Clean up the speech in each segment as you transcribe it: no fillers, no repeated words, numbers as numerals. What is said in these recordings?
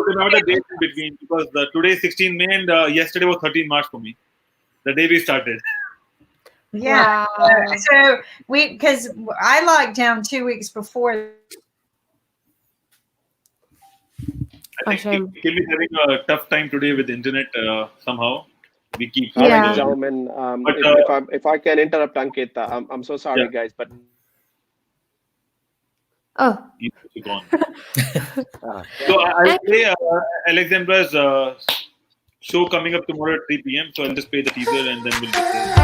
remember the dates in between because today is 16 May and yesterday was 13 March for me. The day we started. Yeah. Wow. So because I locked down 2 weeks before. I think Kim is having a tough time today with the internet somehow. We keep All hearing right, gentlemen. but, if I can interrupt Ankita, I'm so sorry, guys, but you're gone. So I'll play Alexandra's show coming up tomorrow at 3 p.m. So I'll just play the teaser and then we'll get there.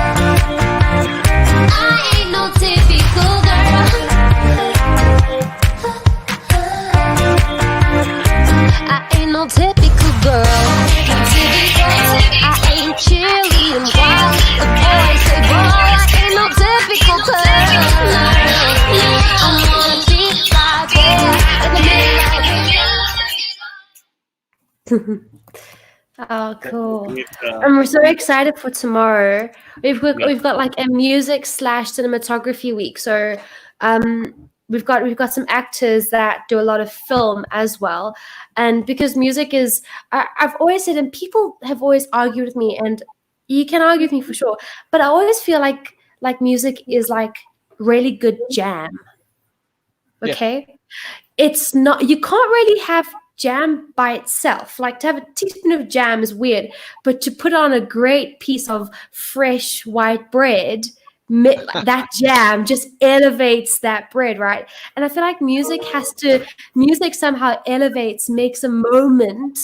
I ain't no typical girl. I ain't no typical girl. I ain't cheerleading wild. The boys say, boy, I ain't no typical girl. I'm gonna be right there in the middle of Oh, cool! And we're so excited for tomorrow. We've got like a music / cinematography week. So we've got some actors that do a lot of film as well. And because music is, I've always said, and people have always argued with me, and you can argue with me for sure, but I always feel like music is like really good jam. Okay, it's not. You can't really have jam by itself. Like to have a teaspoon of jam is weird, but to put on a great piece of fresh white bread, that jam just elevates that bread, right? And I feel like music somehow elevates, makes a moment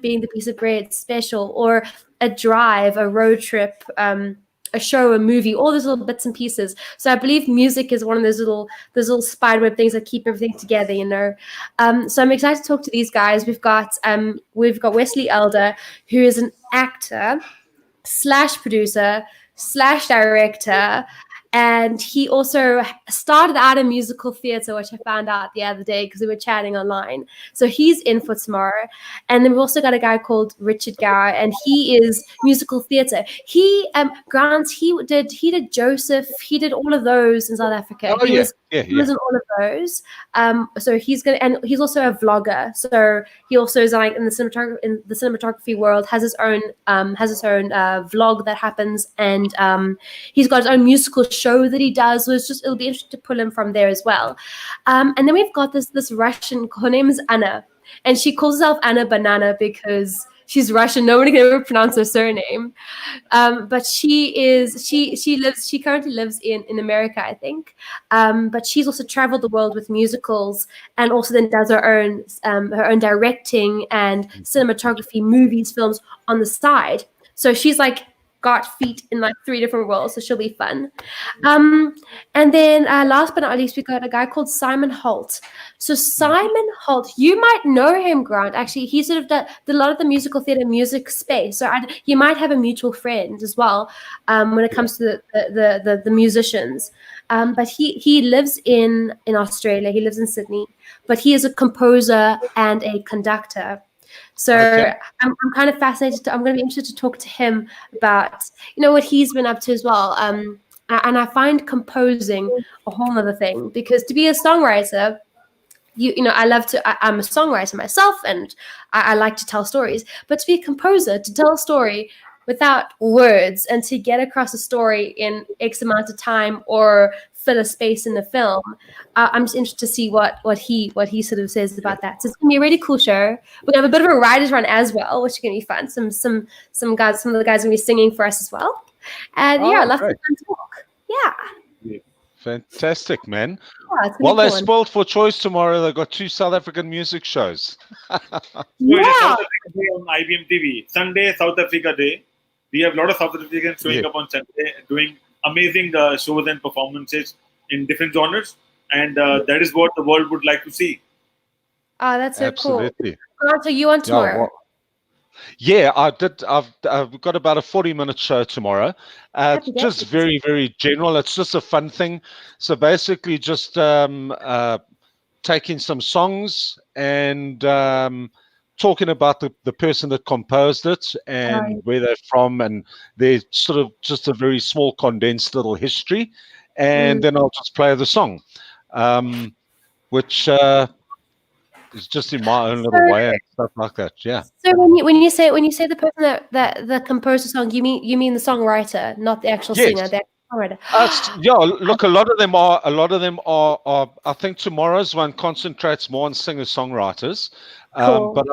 being the piece of bread special, or a drive, a road trip, a show, a movie, all those little bits and pieces. So I believe music is one of those little spiderweb things that keep everything together, you know. So I'm excited to talk to these guys. We've got Wesley Elder, who is an actor / producer / director, and he also started out in musical theatre, which I found out the other day because we were chatting online. So he's in for tomorrow. And then we've also got a guy called Richard Gower, and he is musical theatre. He Grant, he did Joseph, he did all of those in South Africa. Oh, He was in all of those. So he's also a vlogger. So he also is like in the cinematography world, has his own vlog that happens, and he's got his own musical show that he does. So it'll be interesting to pull him from there as well. And then we've got this Russian, her name is Anna, and she calls herself Anna Banana because she's Russian. Nobody can ever pronounce her surname. But she currently lives in America, I think. But she's also traveled the world with musicals, and also then does her own directing and cinematography, movies, films on the side. So she's like got feet in like 3 different worlds, so she'll be fun. And then last but not least, we got a guy called Simon HOLT. So Simon HOLT, you might know him, Grant. Actually, he sort of did a lot of the musical theatre music space. So you might have a mutual friend as well when it comes to the musicians. But he lives in Australia. He lives in Sydney, but he is a composer and a conductor. So I'm kind of fascinated. I'm going to be interested to talk to him about, what he's been up to as well. And I find composing a whole other thing, because to be a songwriter, I'm a songwriter myself, and I like to tell stories. But to be a composer, to tell a story without words and to get across a story in X amount of time or fill a space in the film, I'm just interested to see what he sort of says about that. So it's gonna be a really cool show. We're gonna have a bit of a writer's run as well, which is gonna be fun. Some of the guys are gonna be singing for us as well. And I'd love to talk. Yeah. Fantastic, man. Yeah, well, they're spoiled for choice tomorrow. They've got 2 South African music shows. South Africa Day on IBM TV. Sunday, South Africa Day. We have a lot of South Africans showing up on Sunday, doing amazing shows and performances in different genres. And that is what the world would like to see. Oh, that's so Absolutely. Cool. So you on tomorrow? I did. I've got about a 40-minute show tomorrow. Just very, very general. It's just a fun thing. So basically, just taking some songs and talking about the person that composed it and where they're from, and they're sort of just a very small, condensed little history. And then I'll just play the song, which It's just in my own little way and stuff like that. Yeah. So when you say the person that composed the song, you mean the songwriter, not the actual Yes. singer, the actual songwriter. Yeah, look, a lot of them are. I think tomorrow's one concentrates more on singer-songwriters, Cool. but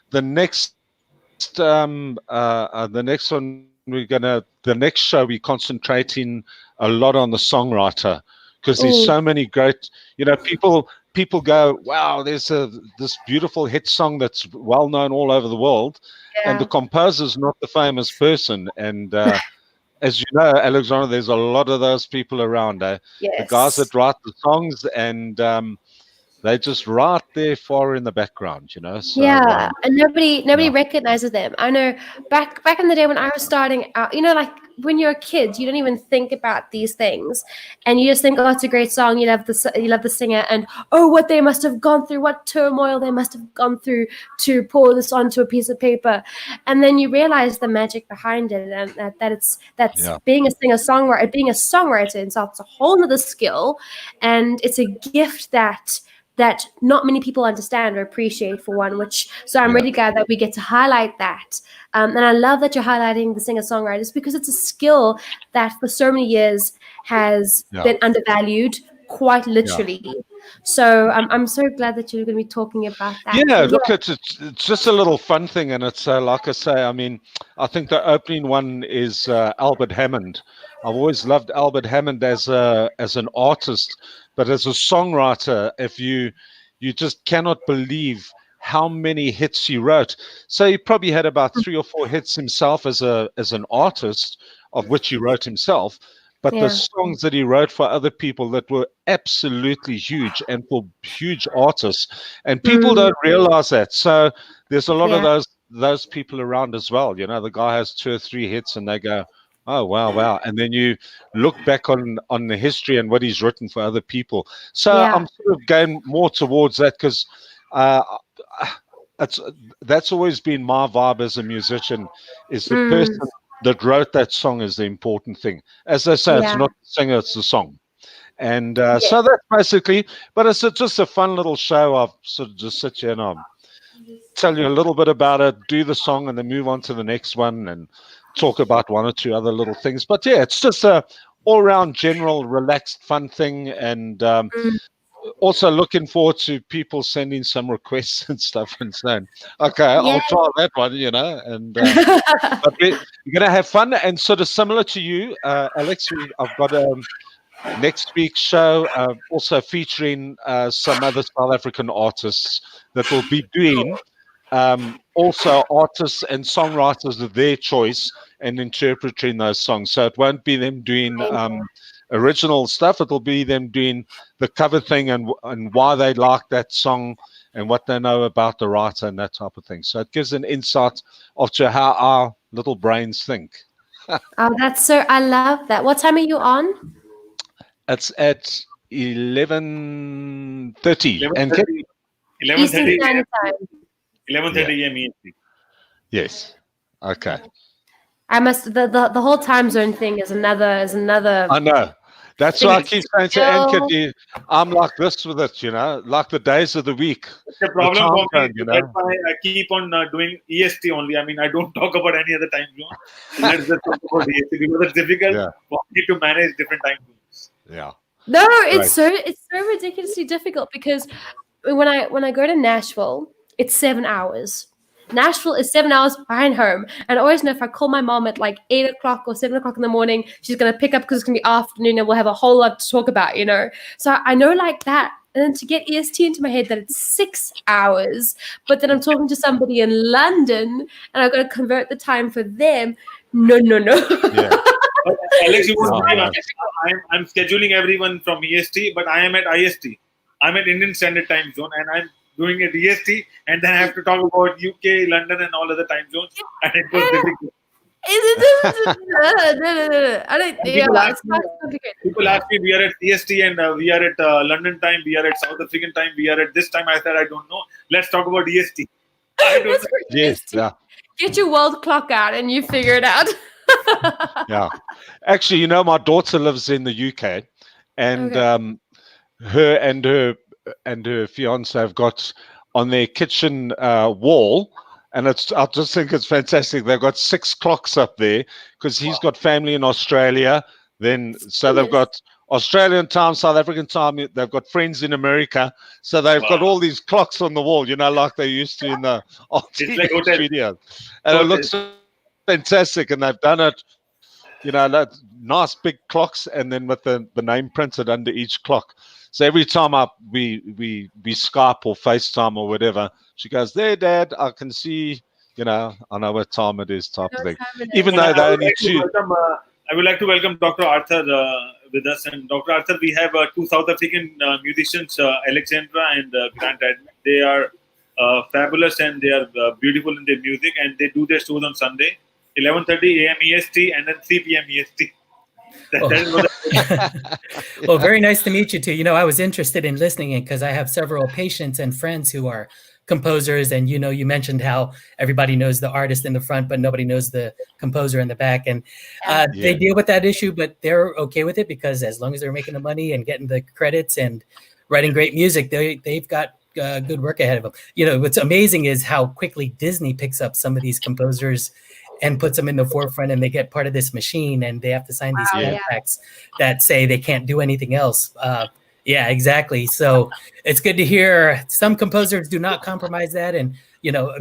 the next one the next show we're concentrating a lot on the songwriter, because there's so many great, people go, wow, there's this beautiful hit song that's well known all over the world, and the composer's not the famous person, and as you know, Alexandra, there's a lot of those people around. The guys that write the songs, and they just right there far in the background, So, and nobody recognizes them. I know back in the day when I was starting out, like when you're a kid, you don't even think about these things, and you just think, oh, it's a great song. You love the singer, and what they must have gone through, what turmoil they must have gone through to pour this onto a piece of paper, and then you realize the magic behind it, and that's being a singer-songwriter, being a songwriter itself. It's a whole other skill, and it's a gift that not many people understand or appreciate, for one, so I'm really glad that we get to highlight that. And I love that you're highlighting the singer-songwriters, because it's a skill that for so many years has been undervalued, quite literally. So I'm so glad that you're going to be talking about that. Yeah, look, it's just a little fun thing, and it's like I say, I mean, I think the opening one is Albert Hammond. I've always loved Albert Hammond as an artist, but as a songwriter, if you just cannot believe how many hits he wrote. So he probably had about 3 or 4 hits himself as an artist, of which he wrote himself. But the songs that he wrote for other people that were absolutely huge, and for huge artists, and people don't realize that. So there's a lot of those people around as well. The guy has 2 or 3 hits, and they go, oh, wow. And then you look back on the history and what he's written for other people. So I'm sort of going more towards that, because that's always been my vibe as a musician, is the person that wrote that song is the important thing. As they say, it's not the singer, it's the song. And so that's basically, but it's just a fun little show. I've sort of just sit here and I'll tell you a little bit about it, do the song, and then move on to the next one and talk about 1 or 2 other little things. But yeah, it's just a all-round general relaxed fun thing, and also looking forward to people sending some requests and stuff and saying, okay, I'll try that one, and but we're going to have fun. And sort of similar to you, Alex, I've got next week's show also featuring some other South African artists that will be doing also artists and songwriters of their choice and interpreting those songs. So it won't be them doing original stuff. It'll be them doing the cover thing and why they like that song and what they know about the writer and that type of thing. So it gives an insight to how our little brains think. I love that. What time are you on? It's at 11:30. 11:30 Eastern Standard Time. 11:30 a.m. EST. Yes. Okay. I must the whole time zone thing is another. I know. That's why I keep saying to Anke, I'm like this with it, like the days of the week. It's a problem for me. That's why I keep on doing EST only. I mean, I don't talk about any other time zone. Let's just talk about EST, because it's difficult for me to manage different time zones. Yeah. No, it's so ridiculously difficult, because when I go to Nashville, it's 7 hours. Nashville is 7 hours behind home. And I always know if I call my mom at like 8 o'clock or 7 o'clock in the morning, she's going to pick up because it's going to be afternoon and we'll have a whole lot to talk about, So I know like that. And then to get EST into my head that it's 6 hours, but then I'm talking to somebody in London and I've got to convert the time for them. No. Yeah. Alex, you won't believe I'm scheduling everyone from EST, but I am at IST. I'm at Indian Standard Time Zone, and I'm doing it EST, and then I have to talk about UK, London, and all other time zones, and it was difficult. I don't think people ask me, we are at EST and we are at London time, we are at South African time, we are at this time. I said, I don't know. Let's talk about EST. I don't know. Yes, yeah. Get your world clock out and you figure it out. Yeah. Actually, my daughter lives in the UK, and her fiance have got on their kitchen wall. And I just think it's fantastic. They've got 6 clocks up there because he's got family in Australia. So they've got Australian time, South African time. They've got friends in America. So they've got all these clocks on the wall, like they used to in the old like studios. And it looks fantastic. And they've done it, that nice big clocks, and then with the name printed under each clock. So every time we Skype or FaceTime or whatever, she goes, "There, Dad, I can see, I know what time it is," type of thing. Even though they only two. I would like to welcome Dr. Arthur with us. And Dr. Arthur, we have 2 South African musicians, Alexandra and Grant Edmund. They are fabulous and they are beautiful in their music, and they do their shows on Sunday, 11:30 a.m. EST and then 3 p.m. EST. Well, very nice to meet you too. I was interested in listening in because I have several patients and friends who are composers, and you mentioned how everybody knows the artist in the front, but nobody knows the composer in the back, and they deal with that issue, but they're okay with it because as long as they're making the money and getting the credits and writing great music, they've got good work ahead of them. What's amazing is how quickly Disney picks up some of these composers and puts them in the forefront, and they get part of this machine, and they have to sign these contracts that say they can't do anything else. Yeah, exactly. So it's good to hear some composers do not compromise that. And,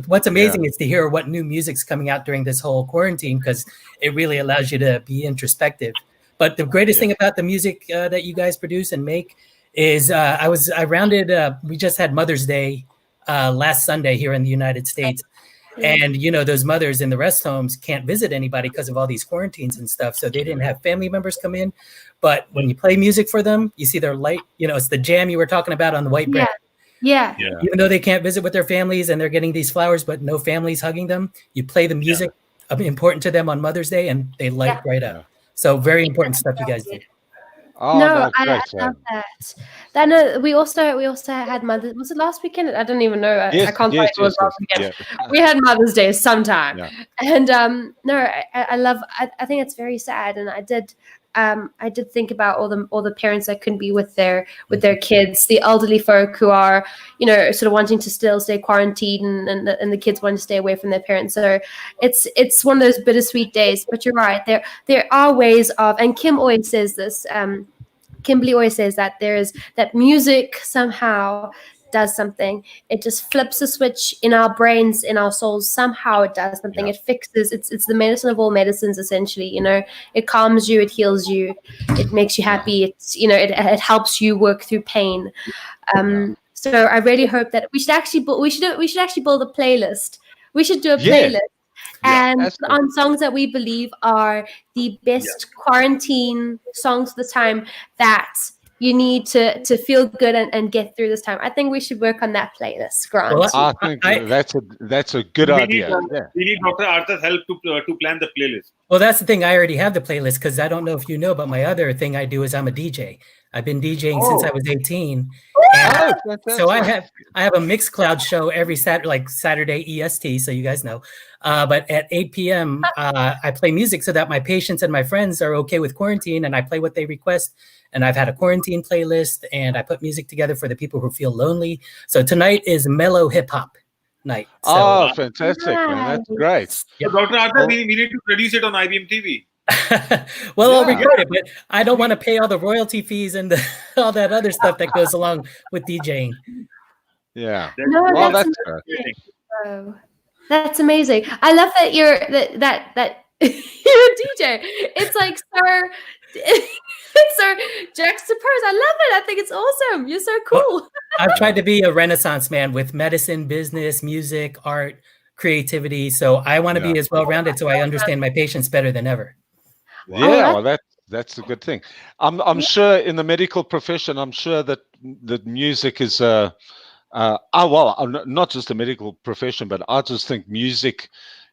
what's amazing is to hear what new music's coming out during this whole quarantine, because it really allows you to be introspective. But the greatest thing about the music that you guys produce and make is we just had Mother's Day last Sunday here in the United States. And, those mothers in the rest homes can't visit anybody because of all these quarantines and stuff. So they didn't have family members come in. But when you play music for them, you see their light, it's the jam you were talking about on the white bread. Yeah. Even though they can't visit with their families and they're getting these flowers, but no families hugging them, you play the music important to them on Mother's Day and they light right up. So very important stuff you guys do. Oh, no, I love that. We also had Mother's. Was it last weekend? I don't even know. I can't tell it was last weekend. We had Mother's Day sometime, and I love. I think it's very sad, and I did think about all the parents that couldn't be with their kids, the elderly folk who are sort of wanting to still stay quarantined, and the kids want to stay away from their parents. So it's one of those bittersweet days. But you're right, there are ways of, and Kim always says this. Kimberly always says that music somehow does something. It just flips a switch in our brains, in our souls. Somehow it does something. It fixes. It's the medicine of all medicines, essentially. It calms you, it heals you, it makes you happy. It's it helps you work through pain. So I really hope that we should actually build a playlist. We should do a playlist. And on songs that we believe are the best quarantine songs of the time that you need to feel good and get through this time. I think we should work on that playlist, Grant. Well, I think that's a good idea. We need Dr. Arthur's help to plan the playlist. Well, that's the thing. I already have the playlist because I don't know if you know, but my other thing I do is I'm a DJ. I've been DJing since I was 18. So I have a Mixcloud show every Saturday EST, so you guys know. But at 8 p.m., I play music so that my patients and my friends are okay with quarantine, and I play what they request. And I've had a quarantine playlist, and I put music together for the people who feel lonely. So tonight is mellow hip hop night. So, fantastic, man. That's great. So Dr. Arthur, we need to produce it on IBM TV. Well, I'll record it, but I don't want to pay all the royalty fees and all that other stuff that goes along with DJing. Yeah. No, that's amazing. I love that you're that you're a DJ. It's like so juxtaposed. I love it. I think it's awesome. You're so cool. Well, I've tried to be a Renaissance man with medicine, business, music, art, creativity. So I want to be as well-rounded so I understand my patients better than ever. Yeah, well, that's a good thing. I'm sure in the medical profession, I'm sure that the music is not just a medical profession, but I just think music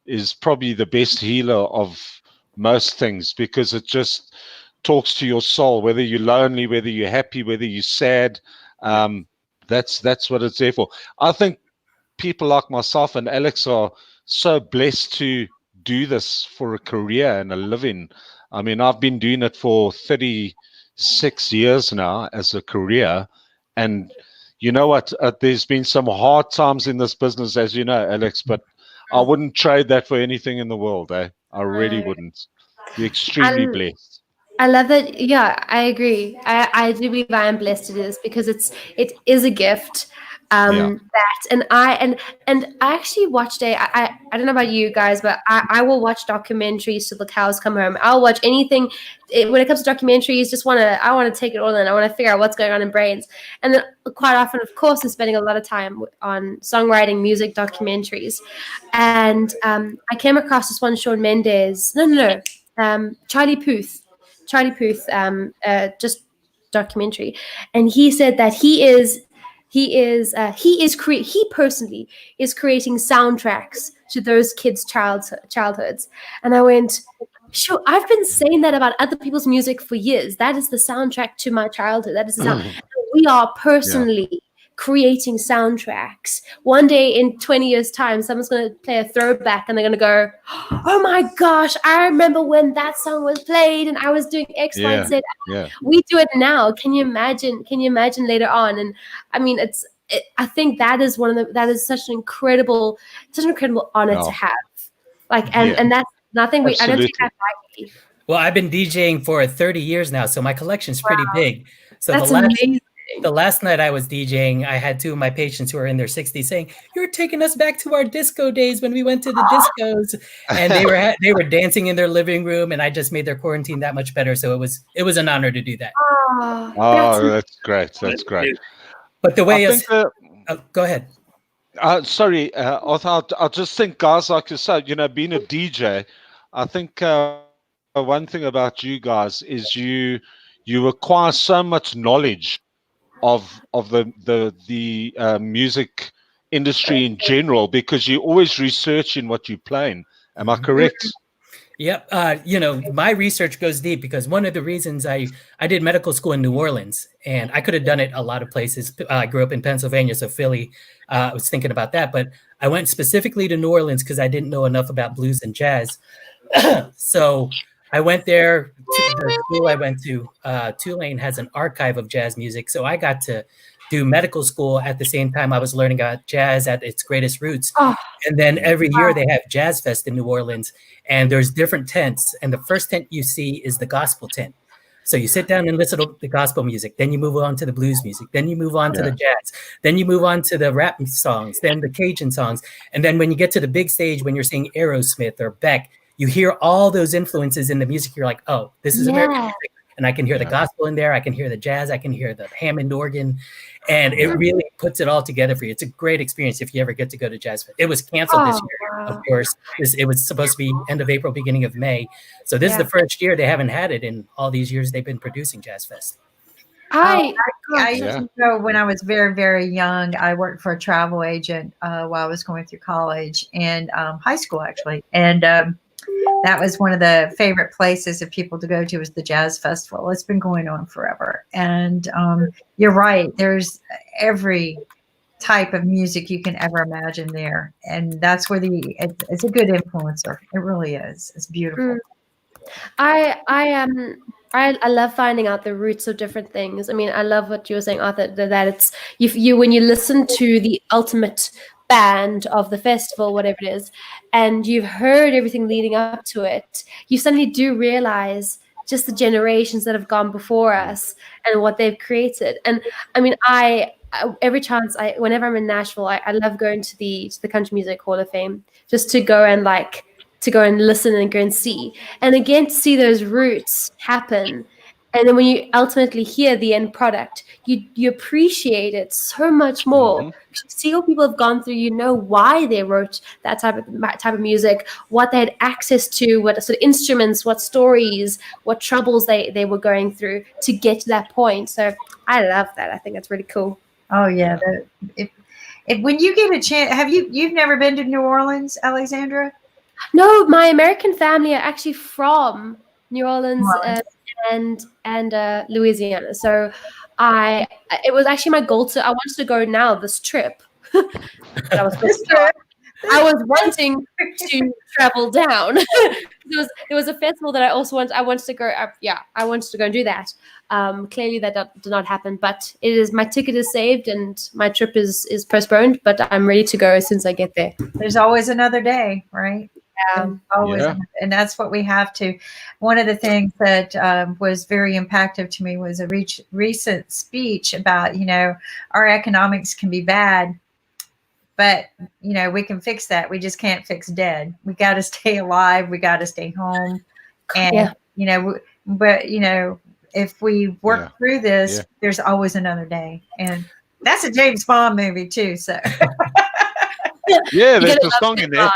is probably the best healer of most things because it just talks to your soul, whether you're lonely, whether you're happy, whether you're sad. That's what it's there for. I think people like myself and Alex are so blessed to do this for a career and a living. I mean, I've been doing it for 36 years now as a career, and you know what? There's been some hard times in this business, as you know, Alex, but I wouldn't trade that for anything in the world, eh? I really wouldn't. You're extremely blessed. I love that. Yeah, I agree. I do believe I am blessed to do this because it is a gift. That and I actually watched I don't know about you guys, but I will watch documentaries till the cows come home. I'll watch anything when it comes to documentaries. I want to take it all in. I want to figure out what's going on in brains. And then quite often, of course, I'm spending a lot of time on songwriting, music documentaries. And I came across this one, Shawn Mendes. No. Charlie Puth, just documentary, and he said that he personally is creating soundtracks to those kids' childhoods, and I went, sure, I've been saying that about other people's music for years. That is the soundtrack to my childhood. That is the sound. We are personally creating soundtracks. One day in 20 years' time, someone's going to play a throwback and they're going to go, oh my gosh, I remember when that song was played and I was doing X, Y, and Z. We do it now. Can you imagine later on? And I mean, I think that is such an incredible honor to have. And that's nothing I don't take that lightly. Well, I've been DJing for 30 years now, so my collection's pretty big. So that's amazing. The last night I was DJing, I had two of my patients who are in their 60s saying, "You're taking us back to our disco days when we went to the discos," and they were dancing in their living room, and I just made their quarantine that much better. So it was an honor to do that. That's great. That's great. But the way go ahead. Sorry, Arthur, I just think guys like yourself, being a DJ, I think one thing about you guys is you acquire so much knowledge of the music industry in general, because you always research in what you're playing. Am I correct? Yep. My research goes deep because one of the reasons I did medical school in New Orleans, and I could have done it a lot of places. I grew up in Pennsylvania, so Philly, I was thinking about that, but I went specifically to New Orleans because I didn't know enough about blues and jazz. So I went there to the school I went to. Tulane has an archive of jazz music. So I got to do medical school at the same time I was learning about jazz at its greatest roots. And then every year they have Jazz Fest in New Orleans, and there's different tents. And the first tent you see is the gospel tent. So you sit down and listen to the gospel music. Then you move on to the blues music. Then you move on to the jazz. Then you move on to the rap songs, then the Cajun songs. And then when you get to the big stage, when you're seeing Aerosmith or Beck, you hear all those influences in the music. You're like, oh, this is American music. And I can hear the gospel in there. I can hear the jazz. I can hear the Hammond organ. And it really puts it all together for you. It's a great experience if you ever get to go to Jazz Fest. It was canceled this year, of course. It was supposed to be end of April, beginning of May. So this is the first year they haven't had it in all these years they've been producing Jazz Fest. I used to go when I was very, very young. I worked for a travel agent while I was going through college and high school, actually. And that was one of the favorite places of people to go to, was the Jazz Festival. It's been going on forever. And you're right. There's every type of music you can ever imagine there. And that's where it's a good influencer. It really is. It's beautiful. I love finding out the roots of different things. I mean, I love what you were saying, Arthur, that it's you when you listen to the ultimate band of the festival, whatever it is, and you've heard everything leading up to it, you suddenly do realize just the generations that have gone before us and what they've created. And I mean, every chance whenever I'm in Nashville, I love going to the Country Music Hall of Fame just to go and listen and go and see, and again to see those roots happen. And then when you ultimately hear the end product, you appreciate it so much more. You see what people have gone through. You know why they wrote that type of music, what they had access to, what sort of instruments, what stories, what troubles they were going through to get to that point. So I love that. I think that's really cool. Oh yeah. When you get a chance, you've never been to New Orleans, Alexandra? No, my American family are actually from New Orleans. And Louisiana. So it was actually my goal I wanted to go now this trip. I was wanting to travel down. there was a festival that I also wanted. I wanted to go. I wanted to go and do that. Clearly, that did not happen. But my ticket is saved and my trip is postponed. But I'm ready to go as soon as I get there. There's always another day, right? Always, and that's what we have to. One of the things that was very impactful to me was a recent speech about, our economics can be bad, but we can fix that. We just can't fix dead. We got to stay alive. We got to stay home, and but if we work through this, there's always another day, and that's a James Bond movie too. So. Yeah, there's a song in there.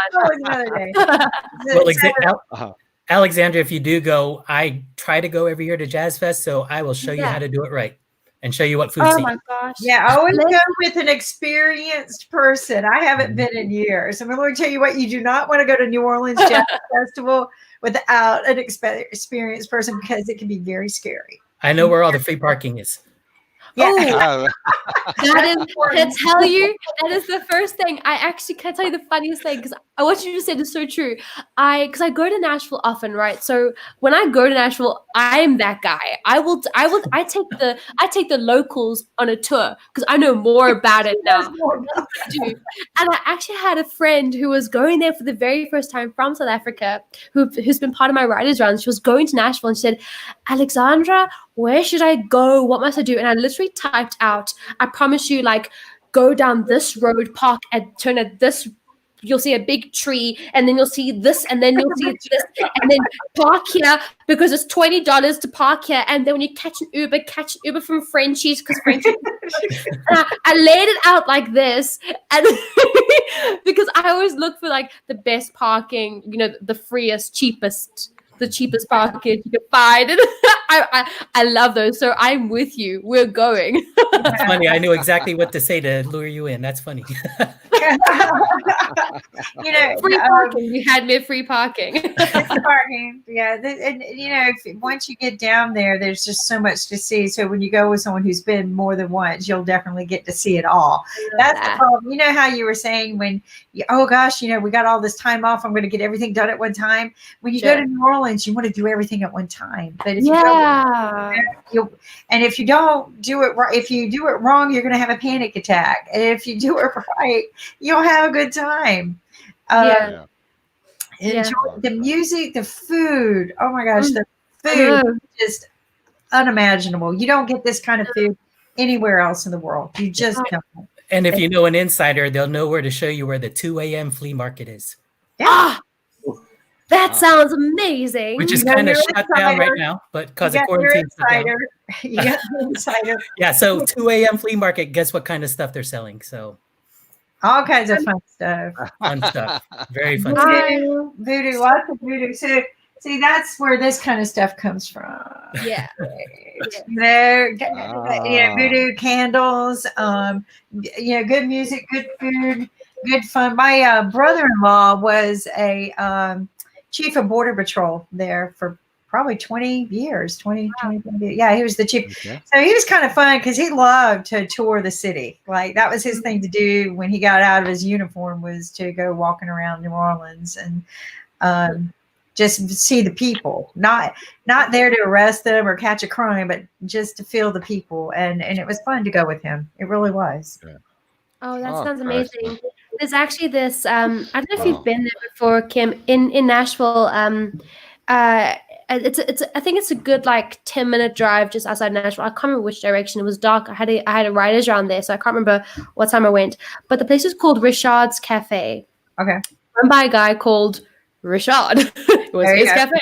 Well, Alexandra, if you do go, I try to go every year to Jazz Fest, so I will show you how to do it right and show you what food. Oh my gosh! Yeah, I always go with an experienced person. I haven't been in years. I'm going to tell you what: you do not want to go to New Orleans Jazz Festival without an experienced person because it can be very scary. I know where all the free parking is. Yeah. Can I tell you, that is the first thing. I actually can tell you the funniest thing because what you just said is so true. Because I go to Nashville often, right? So when I go to Nashville, I am that guy. I take the locals on a tour because I know more about it now. And I actually had a friend who was going there for the very first time from South Africa, who's been part of my writers' round. She was going to Nashville and she said, Alexandra, where should I go? What must I do? And I literally typed out, I promise you, go down this road, park and turn at this. You'll see a big tree, and then you'll see this, and then you'll see this, and then park here because it's $20 to park here. And then when you catch an Uber from Frenchie's because Frenchie's. I laid it out like this, and because I always look for the best parking, the freest, cheapest. The cheapest parking you can find. And I love those. So I'm with you. We're going. That's funny. I knew exactly what to say to lure you in. That's funny. Free parking. You had me free parking. Parking. Yeah. And once you get down there, there's just so much to see. So when you go with someone who's been more than once, you'll definitely get to see it all. That's the problem. You know how you were saying when, we got all this time off. I'm going to get everything done at one time. When you go to New Orleans, you want to do everything at one time. But if if you don't do it right, if you do it wrong, you're going to have a panic attack. And if you do it right, you'll have a good time. Enjoy the music, the food. Oh my gosh, the food is just unimaginable. You don't get this kind of food anywhere else in the world. You just don't. And if you know an insider, they'll know where to show you where the 2 a.m. flea market is. Yeah. That sounds amazing. Which is kind of shut down right now, but because of quarantine. You got the insider. Yeah, so 2 a.m. flea market, guess what kind of stuff they're selling? So all kinds of fun stuff. Fun stuff. Very fun voodoo, lots of voodoo. So see, that's where this kind of stuff comes from. Yeah. Voodoo candles, good music, good food, good fun. My brother-in-law was a chief of Border Patrol there for probably 20 years. Yeah, he was the chief. Okay. So he was kind of fun because he loved to tour the city. That was his thing to do when he got out of his uniform, was to go walking around New Orleans and just see the people. Not there to arrest them or catch a crime, but just to feel the people. And it was fun to go with him. It really was. Yeah. Oh, that sounds amazing. There's actually this, I don't know if you've been there before, Kim, in Nashville. I think it's a good 10-minute drive just outside Nashville. I can't remember which direction. It was dark. I had a writers round there, so I can't remember what time I went. But the place is called Richard's Cafe. Okay. Run by a guy called Richard. It was his cafe.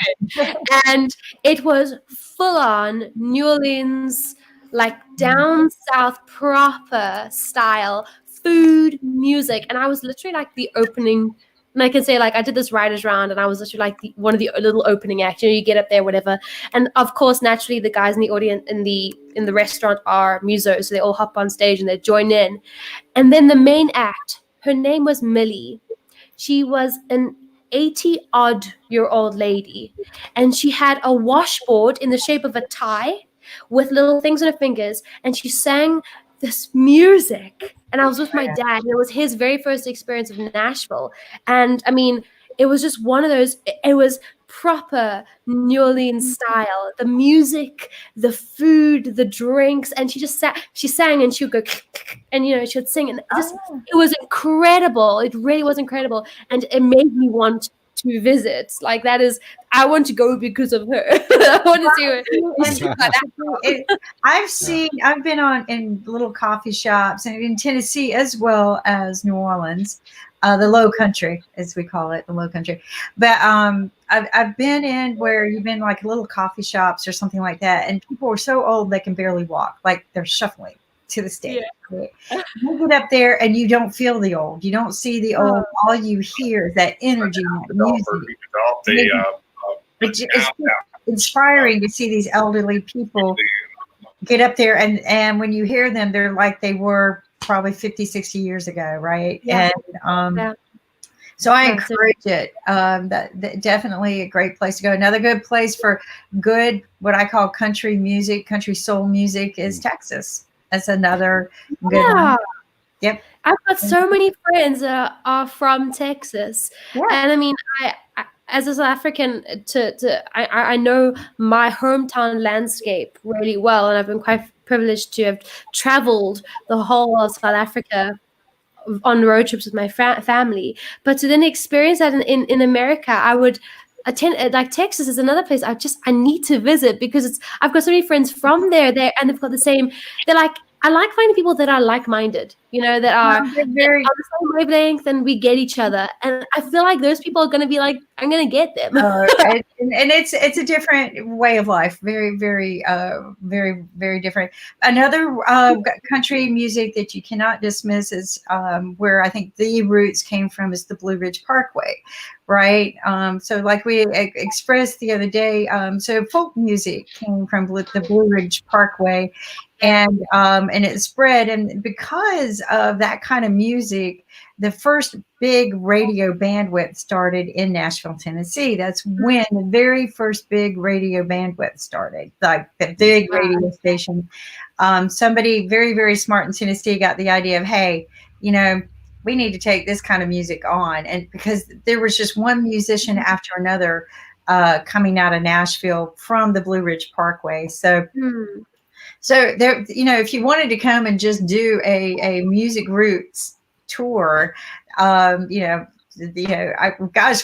And it was full on New Orleans, down south proper style food, music. And I was literally the opening, and I can say I did this writers round and I was literally one of the little opening acts. You get up there, whatever. And of course, naturally the guys in the audience in the restaurant are musos, so they all hop on stage and they join in. And then the main act, her name was Millie. She was an 80-odd-year-old lady, and she had a washboard in the shape of a tie with little things on her fingers, and she sang this music. And I was with my dad, and it was his very first experience of Nashville. And I mean, it was just one of those, it was proper New Orleans style. The music, the food, the drinks, and she sang and she would go, and she would sing, and it was incredible. It really was incredible. And it made me want to visit. Like, that is, I want to go because of her. I want to see her. I've been in little coffee shops and in Tennessee as well as New Orleans, the Low Country, as we call it, the Low Country. But I've been in where you've been like little coffee shops or something like that, and people are so old they can barely walk, like they're shuffling to the stage. Yeah. You get up there and you don't feel the old. You don't see the old. All you hear is that energy, that music. It's inspiring to see these elderly people get up there, and when you hear them, they're like they were probably 50, 60 years ago, right? Yeah. And so I encourage it. That definitely a great place to go. Another good place for good, what I call country music, country soul music, is Texas. That's another good one. Yep. I've got so many friends that are from Texas. Yeah. And I mean, I as a South African, I know my hometown landscape really well, and I've been quite privileged to have traveled the whole of South Africa on road trips with my family. But to then experience that in America, I would attend, like Texas is another place I need to visit, because I've got so many friends from there, and they've got the same, I like finding people that are like-minded, that are very on the same wavelength, and we get each other. And I feel like those people are going to be like, I'm going to get them. And it's a different way of life. Very, very, very, very different. Another country music that you cannot dismiss is where I think the roots came from is the Blue Ridge Parkway, right? So like we expressed the other day, so folk music came from the Blue Ridge Parkway. And it spread, and because of that kind of music, the first big radio bandwidth started in Nashville, Tennessee. That's when the very first big radio bandwidth started, like the big radio station. Somebody very, very smart in Tennessee got the idea of, hey, we need to take this kind of music on, and because there was just one musician after another coming out of Nashville from the Blue Ridge Parkway, so. So there, if you wanted to come and just do a music roots tour, gosh,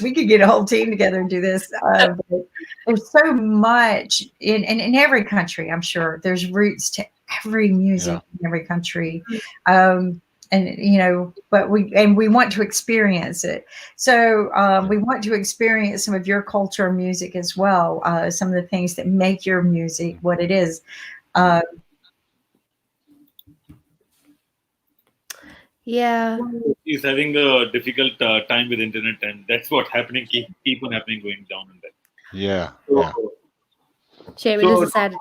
we could get a whole team together and do this. But there's so much in every country. I'm sure there's roots to every music in every country. But we want to experience it. So we want to experience some of your culture and music as well. Some of the things that make your music what it is. He's having a difficult time with internet, and that's what's happening. Keep on happening, going down and that. Yeah. Shame it is a Saturday.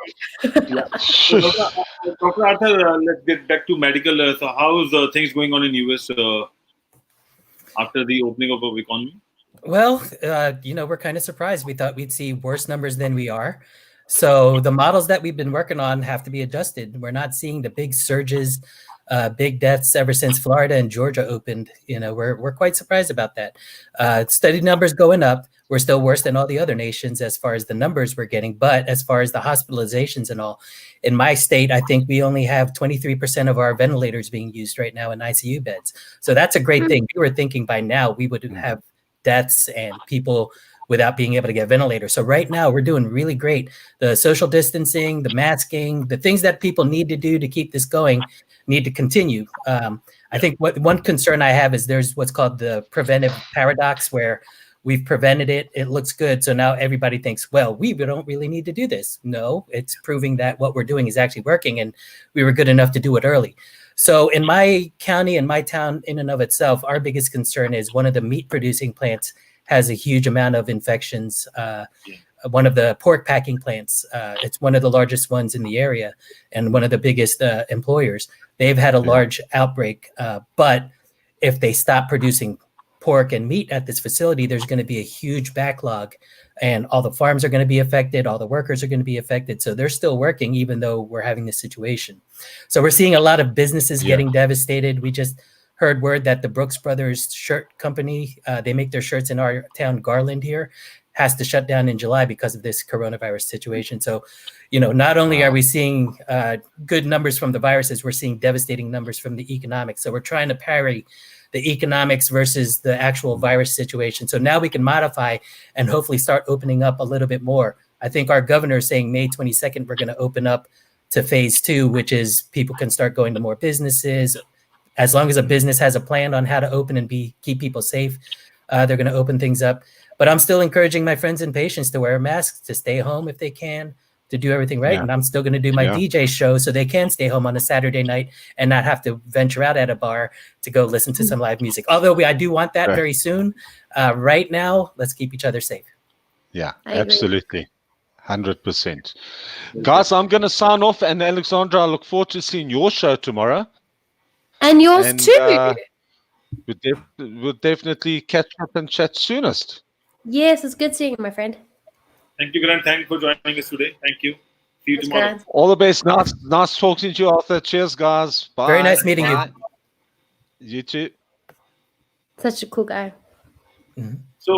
Dr. Arthur, let's get back to medical. So how's things going on in US after the opening of the economy? Well, we're kind of surprised. We thought we'd see worse numbers than we are. So the models that we've been working on have to be adjusted. We're not seeing the big surges, big deaths ever since Florida and Georgia opened. We're quite surprised about that. Study numbers going up. We're still worse than all the other nations as far as the numbers we're getting. But as far as the hospitalizations and all, in my state, I think we only have 23% of our ventilators being used right now in ICU beds. So that's a great thing. We were thinking by now we would have deaths and people without being able to get ventilators. So right now we're doing really great. The social distancing, the masking, the things that people need to do to keep this going need to continue. I think one concern I have is there's what's called the preventive paradox, where we've prevented it. It looks good. So now everybody thinks, well, we don't really need to do this. No, it's proving that what we're doing is actually working, and we were good enough to do it early. So in my county and my town in and of itself, our biggest concern is one of the meat producing plants has a huge amount of infections. One of the pork packing plants, it's one of the largest ones in the area and one of the biggest employers. They've had a large outbreak, but if they stop producing pork and meat at this facility, there's going to be a huge backlog, and all the farms are going to be affected. All the workers are going to be affected. So they're still working, even though we're having this situation. So we're seeing a lot of businesses getting devastated. We just heard word that the Brooks Brothers shirt company, they make their shirts in our town, Garland here, has to shut down in July because of this coronavirus situation. So, not only are we seeing good numbers from the viruses, we're seeing devastating numbers from the economics. So we're trying to parry the economics versus the actual virus situation. So now we can modify and hopefully start opening up a little bit more. I think our governor is saying May 22nd, we're going to open up to phase 2, which is people can start going to more businesses. As long as a business has a plan on how to open and keep people safe, they're going to open things up. But I'm still encouraging my friends and patients to wear masks, to stay home if they can, to do everything right. And I'm still going to do my DJ show so they can stay home on a Saturday night and not have to venture out at a bar to go listen to some live music. Although I do want that very soon. Right now, let's keep each other safe. Yeah, absolutely. 100%. Guys, I'm going to sign off. And Alexandra, I look forward to seeing your show tomorrow. And yours too. We'll definitely catch up and chat soonest. Yes, it's good seeing you, my friend. Thank you, Grant. Thank you for joining us today. Thank you. See you tomorrow. Grant. All the best. Nice talking to you, Arthur. Cheers, guys. Bye. Very nice meeting you. You too. Such a cool guy. Mm-hmm. So,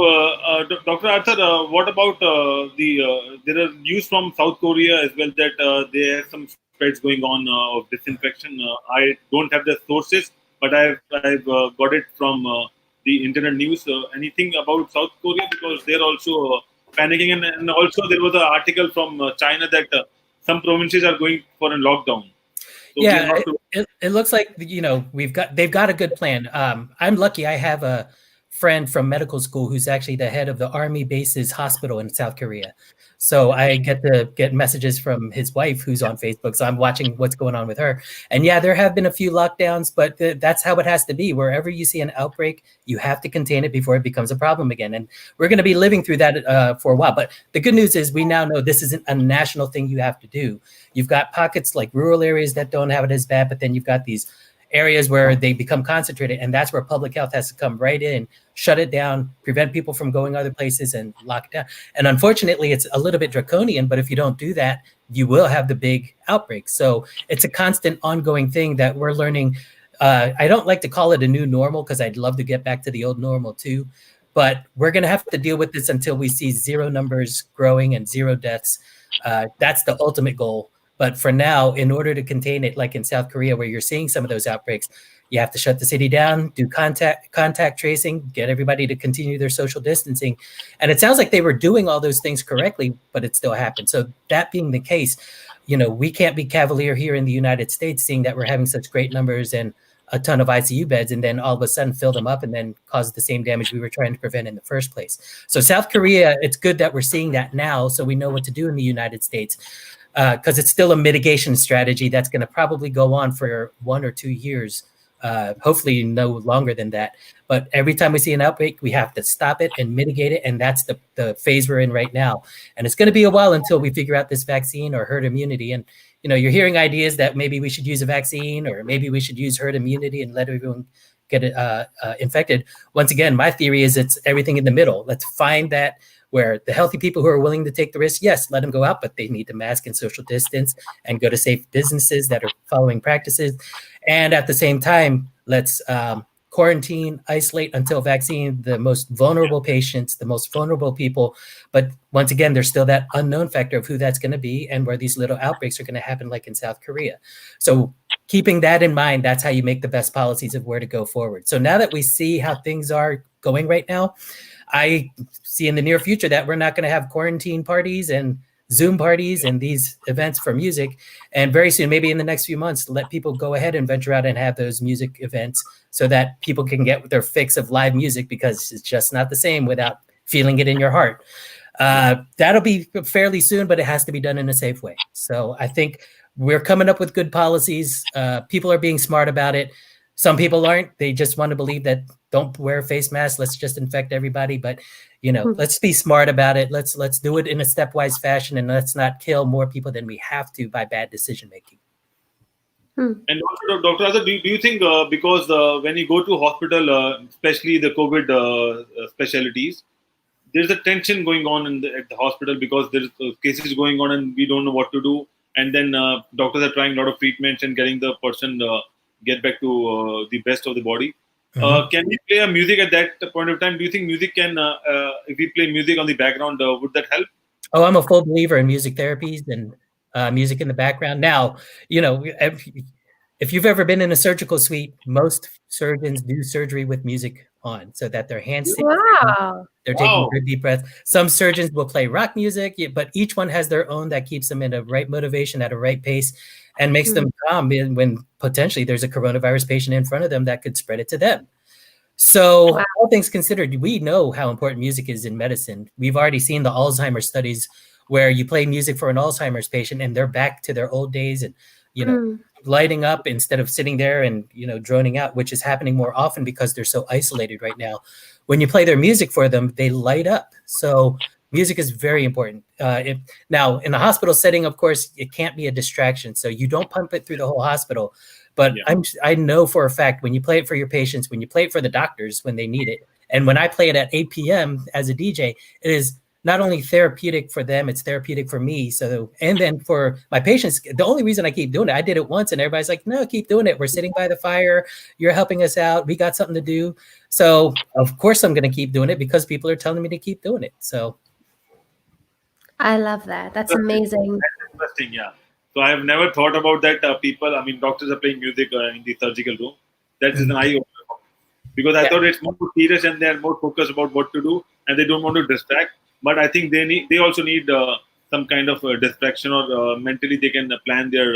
Dr. Arthur, what about there are news from South Korea as well that there are some spreads going on of disinfection. I don't have the sources, but I've got it from the internet news. Anything about South Korea, because they're also panicking, and also there was an article from China that some provinces are going for a lockdown. So it looks like they've got a good plan. I'm lucky. I have a friend from medical school who's actually the head of the Army base's hospital in South Korea. So I get to get messages from his wife who's on Facebook. So I'm watching what's going on with her. And yeah, there have been a few lockdowns, but that's how it has to be. Wherever you see an outbreak, you have to contain it before it becomes a problem again. And we're going to be living through that for a while. But the good news is we now know this isn't a national thing you have to do. You've got pockets like rural areas that don't have it as bad, but then you've got these areas where they become concentrated, and that's where public health has to come right in, shut it down, prevent people from going other places, and lock it down. And unfortunately, it's a little bit draconian, but if you don't do that, you will have the big outbreak. So it's a constant ongoing thing that we're learning. I don't like to call it a new normal because I'd love to get back to the old normal too, but we're going to have to deal with this until we see zero numbers growing and zero deaths. That's the ultimate goal. But for now, in order to contain it, like in South Korea, where you're seeing some of those outbreaks, you have to shut the city down, do contact tracing, get everybody to continue their social distancing. And it sounds like they were doing all those things correctly, but it still happened. So that being the case, we can't be cavalier here in the United States, seeing that we're having such great numbers and a ton of ICU beds, and then all of a sudden fill them up and then cause the same damage we were trying to prevent in the first place. So South Korea, it's good that we're seeing that now, so we know what to do in the United States. Because it's still a mitigation strategy that's going to probably go on for 1 or 2 years, hopefully no longer than that. But every time we see an outbreak, we have to stop it and mitigate it, and that's the phase we're in right now. And it's going to be a while until we figure out this vaccine or herd immunity. And you're hearing ideas that maybe we should use a vaccine, or maybe we should use herd immunity and let everyone get infected. Once again, my theory is it's everything in the middle. Let's find that where the healthy people who are willing to take the risk, yes, let them go out, but they need to mask and social distance and go to safe businesses that are following practices. And at the same time, let's quarantine, isolate until vaccine the most vulnerable patients, the most vulnerable people. But once again, there's still that unknown factor of who that's going to be and where these little outbreaks are going to happen, like in South Korea. So keeping that in mind, that's how you make the best policies of where to go forward. So now that we see how things are going right now, I see in the near future that we're not going to have quarantine parties and Zoom parties and these events for music. And very soon, maybe in the next few months, let people go ahead and venture out and have those music events so that people can get their fix of live music, because it's just not the same without feeling it in your heart. That'll be fairly soon, but it has to be done in a safe way. So I think we're coming up with good policies. People are being smart about it. Some people aren't. They just want to believe that don't wear a face mask. Let's just infect everybody. But, let's be smart about it. Let's do it in a stepwise fashion, and let's not kill more people than we have to by bad decision making. And also, Dr. Azhar, do you think because when you go to hospital, especially the COVID specialties, there's a tension going on at the hospital because there's cases going on and we don't know what to do. And then doctors are trying a lot of treatments and getting the person get back to the best of the body. Can we play a music at that point of time? Do you think music can, if we play music on the background, would that help? Oh, I'm a full believer in music therapies and music in the background. Now, if you've ever been in a surgical suite, most surgeons do surgery with music on so that their hands stay Wow. they're taking a deep breath. Some surgeons will play rock music, but each one has their own that keeps them in a right motivation at a right pace and makes them calm when potentially there's a coronavirus patient in front of them that could spread it to them. So all things considered, we know how important music is in medicine. We've already seen the Alzheimer's studies where you play music for an Alzheimer's patient and they're back to their old days and, lighting up instead of sitting there and, droning out, which is happening more often because they're so isolated right now. When you play their music for them, they light up. So music is very important. Now, in the hospital setting, of course, it can't be a distraction. So you don't pump it through the whole hospital. But I know for a fact when you play it for your patients, when you play it for the doctors when they need it, and when I play it at 8 p.m. as a DJ, it is not only therapeutic for them, it's therapeutic for me. So, and then for my patients, the only reason I keep doing it, I did it once and everybody's like, no, keep doing it. We're sitting by the fire. You're helping us out. We got something to do. So of course I'm going to keep doing it because people are telling me to keep doing it. So. I love that. That's amazing. That's interesting. Yeah. So I have never thought about that. Doctors are playing music in the surgical room. That is an eye opener because I thought it's more serious and they are more focused about what to do and they don't want to distract. But I think they also need some kind of distraction or mentally they can plan their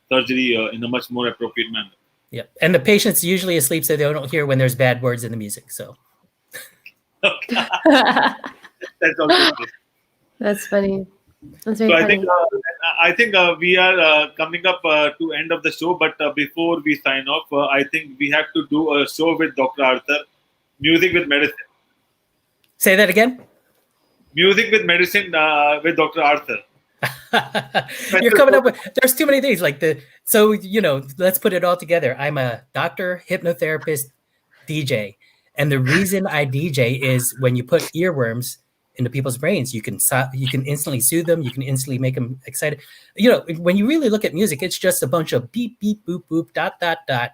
surgery in a much more appropriate manner. Yeah, and the patient's usually asleep, so they don't hear when there's bad words in the music. So that's also true. That's funny. That's very funny. I think we are coming up to end of the show. But before we sign off, I think we have to do a show with Dr. Arthur, Music with Medicine. Say that again. Music with Medicine with Dr. Arthur. You're coming up with, there's too many things let's put it all together. I'm a doctor, hypnotherapist, DJ. And the reason I DJ is when you put earworms into people's brains, you can instantly soothe them. You can instantly make them excited. When you really look at music, it's just a bunch of beep, beep, boop, boop, dot, dot, dot,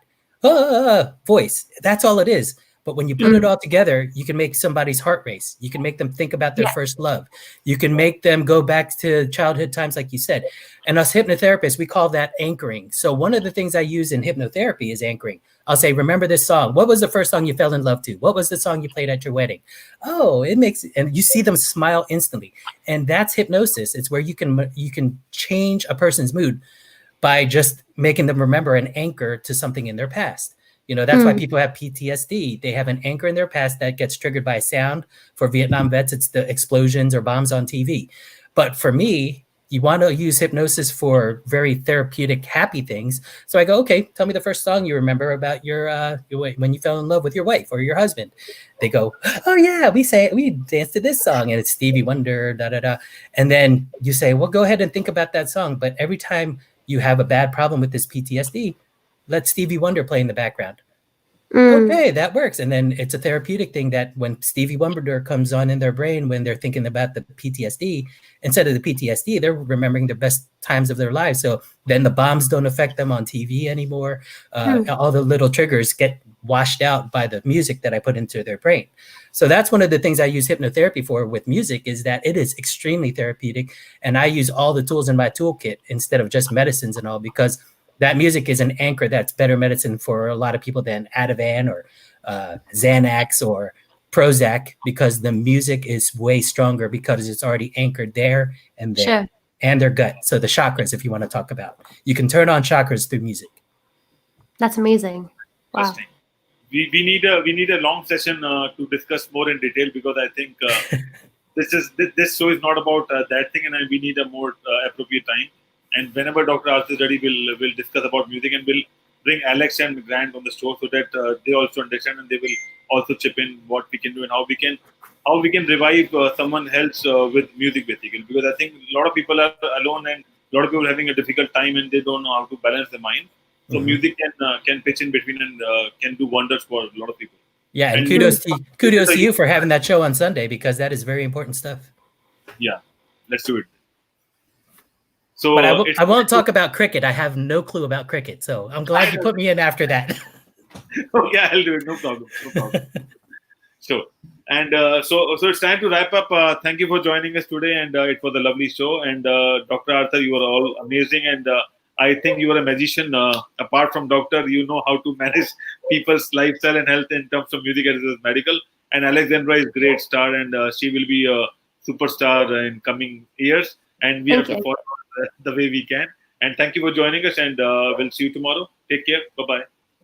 voice. That's all it is. But when you put it all together, you can make somebody's heart race. You can make them think about their first love. You can make them go back to childhood times, like you said. And us hypnotherapists, we call that anchoring. So one of the things I use in hypnotherapy is anchoring. I'll say, remember this song. What was the first song you fell in love to? What was the song you played at your wedding? Oh, and you see them smile instantly. And that's hypnosis. It's where you can change a person's mood by just making them remember an anchor to something in their past. That's why people have PTSD. They have an anchor in their past that gets triggered by sound. For Vietnam vets, it's the explosions or bombs on TV. But for me, you want to use hypnosis for very therapeutic, happy things. So I go, okay, tell me the first song you remember about your when you fell in love with your wife or your husband. They go, oh yeah, we danced to this song and it's Stevie Wonder, da da da. And then you say, well, go ahead and think about that song. But every time you have a bad problem with this PTSD, let Stevie Wonder play in the background. Okay, that works. And then it's a therapeutic thing that when Stevie Wonder comes on in their brain, when they're thinking about the PTSD, instead of the PTSD, they're remembering the best times of their lives. So then the bombs don't affect them on TV anymore. All the little triggers get washed out by the music that I put into their brain. So that's one of the things I use hypnotherapy for with music is that it is extremely therapeutic. And I use all the tools in my toolkit instead of just medicines and all, because that music is an anchor that's better medicine for a lot of people than Ativan or Xanax or Prozac, because the music is way stronger because it's already anchored there and there and their gut. So the chakras, if you want to talk about, you can turn on chakras through music. That's amazing. Wow. We need a long session to discuss more in detail because I think this show is not about that thing, and we need a more appropriate time. And whenever Dr. Arthur is ready, we'll discuss about music, and we'll bring Alex and Grant on the show so that they also understand and they will also chip in what we can do and how we can revive someone else with music, basically. Because I think a lot of people are alone and a lot of people are having a difficult time and they don't know how to balance their mind. So music can pitch in between and can do wonders for a lot of people. Yeah, and kudos to you for having that show on Sunday, because that is very important stuff. Yeah, let's do it. So, but I won't talk about cricket. I have no clue about cricket, so I'm glad you put me in after that. Oh, yeah, I'll do it. No problem. Sure. And so it's time to wrap up. Thank you for joining us today, and it was a lovely show. And Dr. Arthur, you were all amazing, and I think you are a magician. Apart from doctor, you know how to manage people's lifestyle and health in terms of music as well as medical. And Alexandra is a great star, and she will be a superstar in coming years. And we have to follow the way we can. And thank you for joining us, and we'll see you tomorrow. Take care. Bye-bye.